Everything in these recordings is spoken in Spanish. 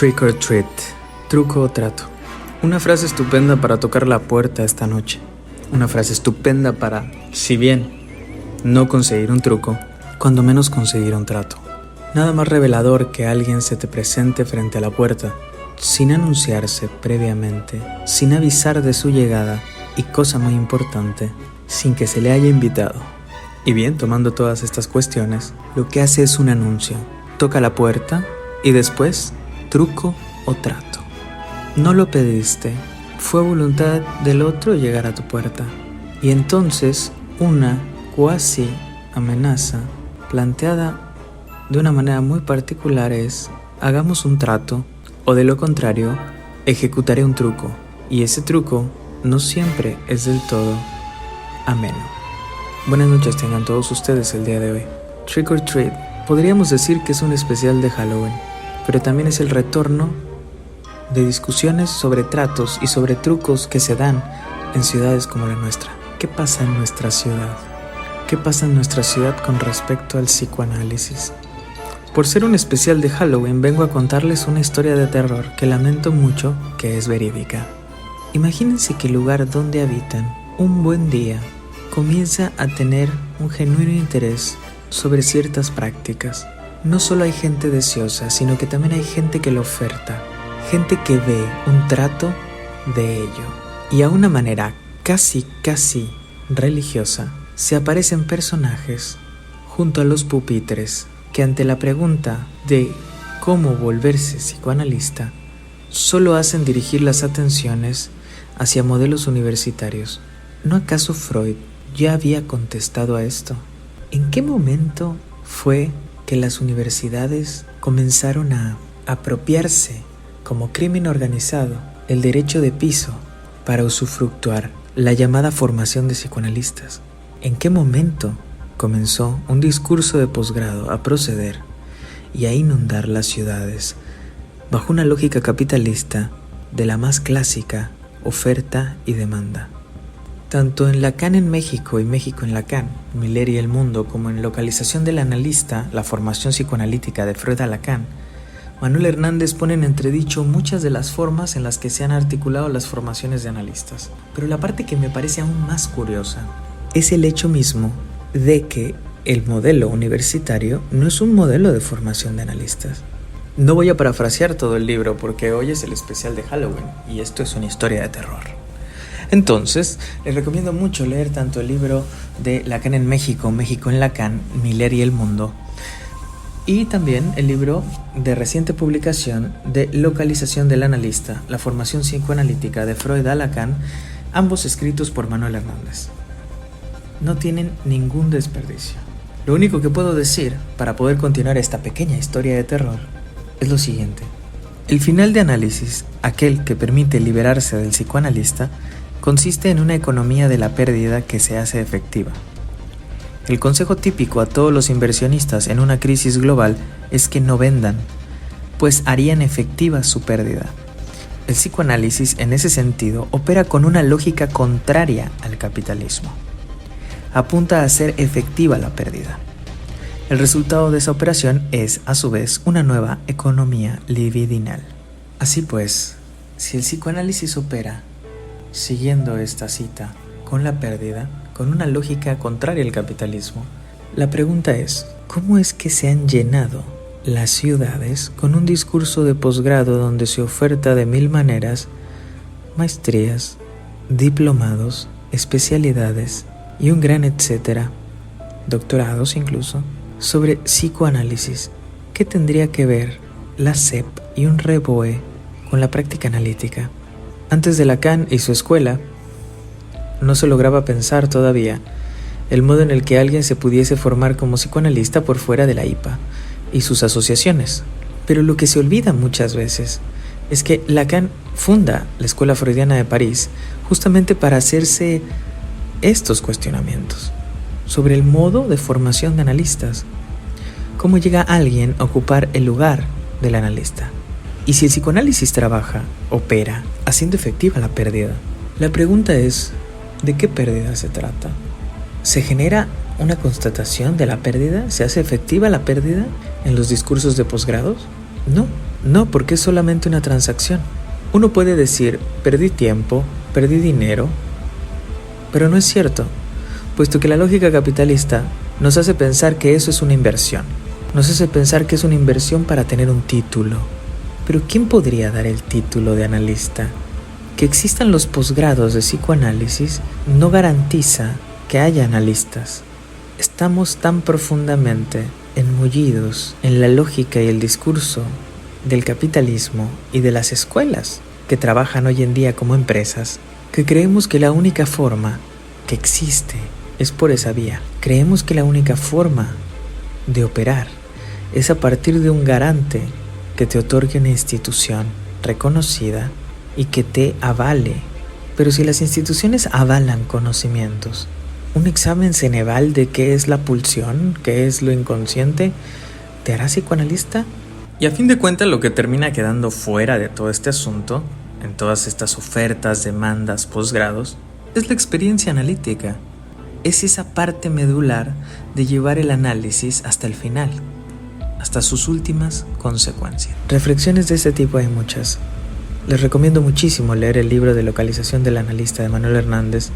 Trick or treat, truco o trato. Una frase estupenda para tocar la puerta esta noche. Una frase estupenda para, si bien no conseguir un truco, cuando menos conseguir un trato. Nada más revelador que alguien se te presente frente a la puerta, sin anunciarse previamente, sin avisar de su llegada y, cosa muy importante, sin que se le haya invitado. Y bien, tomando todas estas cuestiones, lo que hace es un anuncio. Toca la puerta y después, truco o trato. No lo pediste, fue voluntad del otro llegar a tu puerta. Y entonces, una cuasi amenaza planteada de una manera muy particular es: hagamos un trato, o de lo contrario, ejecutaré un truco. Y ese truco no siempre es del todo ameno. Buenas noches tengan todos ustedes el día de hoy. Trick or treat, podríamos decir que es un especial de Halloween, pero también es el retorno de discusiones sobre tratos y sobre trucos que se dan en ciudades como la nuestra. ¿Qué pasa en nuestra ciudad? ¿Qué pasa en nuestra ciudad con respecto al psicoanálisis? Por ser un especial de Halloween, vengo a contarles una historia de terror que lamento mucho que es verídica. Imagínense que el lugar donde habitan, un buen día, comienza a tener un genuino interés sobre ciertas prácticas. No solo hay gente deseosa, sino que también hay gente que lo oferta, gente que ve un trato de ello. Y a una manera casi religiosa, se aparecen personajes junto a los pupitres que ante la pregunta de cómo volverse psicoanalista, solo hacen dirigir las atenciones hacia modelos universitarios. ¿No acaso Freud ya había contestado a esto? ¿En qué momento fue que las universidades comenzaron a apropiarse como crimen organizado el derecho de piso para usufructuar la llamada formación de psicoanalistas? ¿En qué momento comenzó un discurso de posgrado a proceder y a inundar las ciudades bajo una lógica capitalista de la más clásica oferta y demanda? Tanto en Lacan en México y México en Lacan, Miller y el mundo, como en Localización del analista, la formación psicoanalítica de Freud a Lacan, Manuel Hernández pone en entredicho muchas de las formas en las que se han articulado las formaciones de analistas. Pero la parte que me parece aún más curiosa es el hecho mismo de que el modelo universitario no es un modelo de formación de analistas. No voy a parafrasear todo el libro porque hoy es el especial de Halloween y esto es una historia de terror. Entonces, les recomiendo mucho leer tanto el libro de Lacan en México, México en Lacan, Miller y el mundo, y también el libro de reciente publicación de Localización del analista, la formación psicoanalítica de Freud a Lacan, ambos escritos por Manuel Hernández. No tienen ningún desperdicio. Lo único que puedo decir para poder continuar esta pequeña historia de terror es lo siguiente. El final de análisis, aquel que permite liberarse del psicoanalista, consiste en una economía de la pérdida que se hace efectiva. El consejo típico a todos los inversionistas en una crisis global es que no vendan, pues harían efectiva su pérdida. El psicoanálisis, en ese sentido, opera con una lógica contraria al capitalismo. Apunta a hacer efectiva la pérdida. El resultado de esa operación es, a su vez, una nueva economía libidinal. Así pues, si el psicoanálisis opera siguiendo esta cita con la pérdida, con una lógica contraria al capitalismo, la pregunta es: ¿cómo es que se han llenado las ciudades con un discurso de posgrado donde se oferta de mil maneras maestrías, diplomados, especialidades y un gran etcétera, doctorados incluso, sobre psicoanálisis? ¿Qué tendría que ver la SEP y un reboe con la práctica analítica? Antes de Lacan y su escuela, no se lograba pensar todavía el modo en el que alguien se pudiese formar como psicoanalista por fuera de la IPA y sus asociaciones. Pero lo que se olvida muchas veces es que Lacan funda la Escuela Freudiana de París justamente para hacerse estos cuestionamientos sobre el modo de formación de analistas. ¿Cómo llega alguien a ocupar el lugar del analista? Y si el psicoanálisis trabaja, opera, haciendo efectiva la pérdida, la pregunta es: ¿de qué pérdida se trata? ¿Se genera una constatación de la pérdida? ¿Se hace efectiva la pérdida en los discursos de posgrados? No, No, porque es solamente una transacción. Uno puede decir, perdí tiempo, perdí dinero, pero no es cierto, puesto que la lógica capitalista nos hace pensar que eso es una inversión. Nos hace pensar que es una inversión para tener un título. Pero ¿quién podría dar el título de analista? Que existan los posgrados de psicoanálisis no garantiza que haya analistas. Estamos tan profundamente enmullidos en la lógica y el discurso del capitalismo y de las escuelas que trabajan hoy en día como empresas, que creemos que la única forma que existe es por esa vía. Creemos que la única forma de operar es a partir de un garante que te otorgue una institución reconocida y que te avale. Pero si las instituciones avalan conocimientos, un examen Ceneval de qué es la pulsión, qué es lo inconsciente, ¿te hará psicoanalista? Y a fin de cuentas lo que termina quedando fuera de todo este asunto, en todas estas ofertas, demandas, posgrados, es la experiencia analítica. Es esa parte medular de llevar el análisis hasta el final, hasta sus últimas consecuencias. Reflexiones de este tipo hay muchas. Les recomiendo muchísimo leer el libro de localización del analista de Manuel Hernández,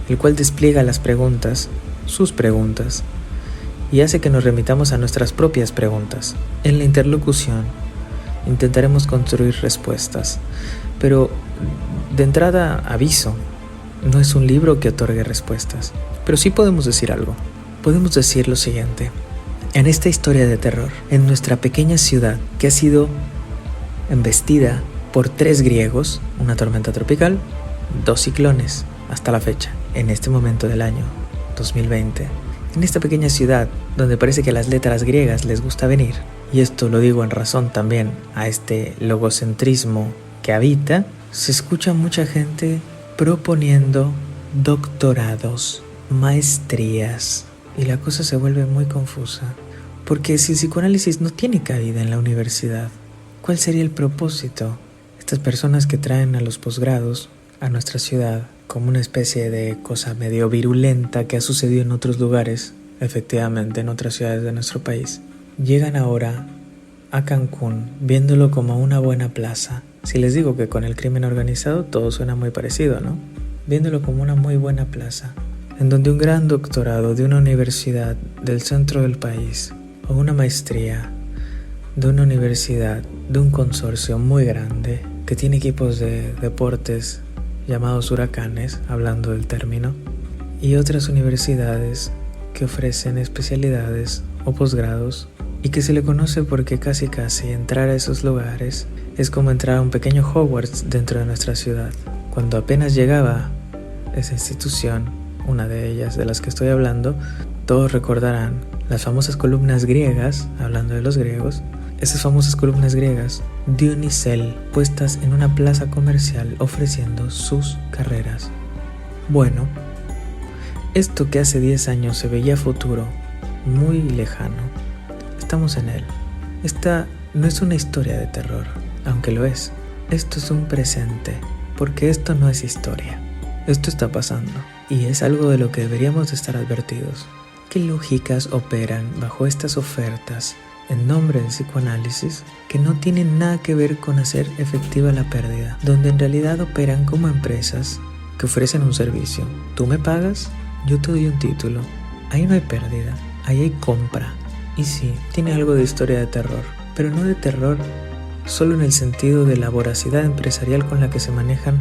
el cual despliega las preguntas, sus preguntas, y hace que nos remitamos a nuestras propias preguntas. En la interlocución intentaremos construir respuestas, pero de entrada aviso, no es un libro que otorgue respuestas, pero sí podemos decir algo. Podemos decir lo siguiente: en esta historia de terror, en nuestra pequeña ciudad que ha sido embestida por 3 griegos, una tormenta tropical, 2 ciclones hasta la fecha, en este momento del año 2020, en esta pequeña ciudad donde parece que a las letras griegas les gusta venir, y esto lo digo en razón también a este logocentrismo que habita, se escucha mucha gente proponiendo doctorados, maestrías, y la cosa se vuelve muy confusa, porque si el psicoanálisis no tiene cabida en la universidad, ¿cuál sería el propósito? Estas personas que traen a los posgrados a nuestra ciudad como una especie de cosa medio virulenta que ha sucedido en otros lugares, efectivamente en otras ciudades de nuestro país, llegan ahora a Cancún viéndolo como una buena plaza. Si les digo que con el crimen organizado todo suena muy parecido, ¿no? Viéndolo como una muy buena plaza, en donde un gran doctorado de una universidad del centro del país o una maestría de una universidad de un consorcio muy grande que tiene equipos de deportes llamados huracanes, hablando del término, y otras universidades que ofrecen especialidades o posgrados, y que se le conoce porque casi entrar a esos lugares es como entrar a un pequeño Hogwarts dentro de nuestra ciudad. Cuando apenas llegaba esa institución, una de ellas de las que estoy hablando, todos recordarán las famosas columnas griegas, hablando de los griegos, esas famosas columnas griegas de unicel puestas en una plaza comercial ofreciendo sus carreras. Bueno, esto que hace 10 años se veía futuro, muy lejano, estamos en él. Esta no es una historia de terror, aunque lo es. Esto es un presente, porque esto no es historia. Esto está pasando, y es algo de lo que deberíamos de estar advertidos. ¿Qué lógicas operan bajo estas ofertas en nombre del psicoanálisis que no tienen nada que ver con hacer efectiva la pérdida, donde en realidad operan como empresas que ofrecen un servicio? Tú me pagas, yo te doy un título. Ahí no hay pérdida, ahí hay compra. Y sí, tiene algo de historia de terror, pero no de terror solo en el sentido de la voracidad empresarial con la que se manejan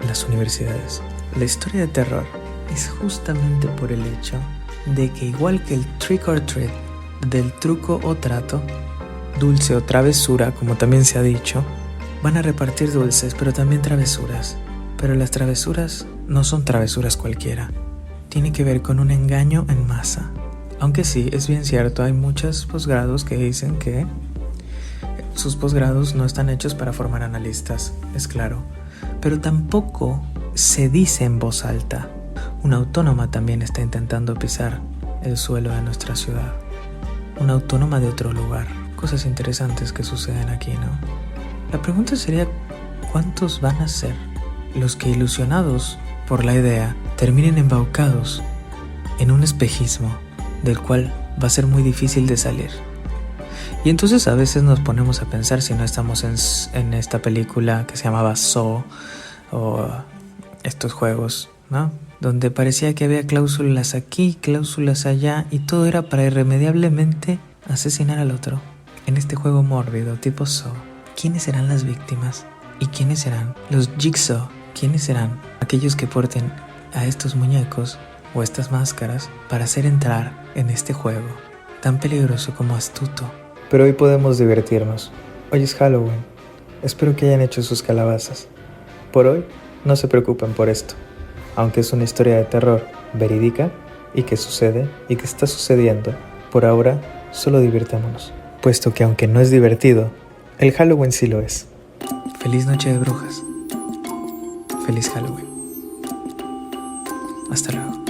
las universidades. La historia de terror es justamente por el hecho de que, igual que el trick or treat, del truco o trato, dulce o travesura, como también se ha dicho, van a repartir dulces, pero también travesuras. Pero las travesuras no son travesuras cualquiera. Tiene que ver con un engaño en masa. Aunque sí, es bien cierto, hay muchos posgrados que dicen que sus posgrados no están hechos para formar analistas, es claro. Pero tampoco se dice en voz alta. Una autónoma también está intentando pisar el suelo de nuestra ciudad. Una autónoma de otro lugar. Cosas interesantes que suceden aquí, ¿no? La pregunta sería, ¿cuántos van a ser los que, ilusionados por la idea, terminen embaucados en un espejismo del cual va a ser muy difícil de salir? Y entonces a veces nos ponemos a pensar si no estamos en esta película que se llamaba Saw o estos juegos, ¿no? Donde parecía que había cláusulas aquí, cláusulas allá y todo era para irremediablemente asesinar al otro. En este juego mórbido tipo Saw, ¿quiénes serán las víctimas? ¿Y quiénes serán los Jigsaw? ¿Quiénes serán aquellos que porten a estos muñecos o estas máscaras para hacer entrar en este juego tan peligroso como astuto? Pero hoy podemos divertirnos. Hoy es Halloween. Espero que hayan hecho sus calabazas. Por hoy, no se preocupen por esto. Aunque es una historia de terror verídica y que sucede y que está sucediendo, por ahora solo divirtámonos. Puesto que aunque no es divertido, el Halloween sí lo es. Feliz noche de brujas. Feliz Halloween. Hasta luego.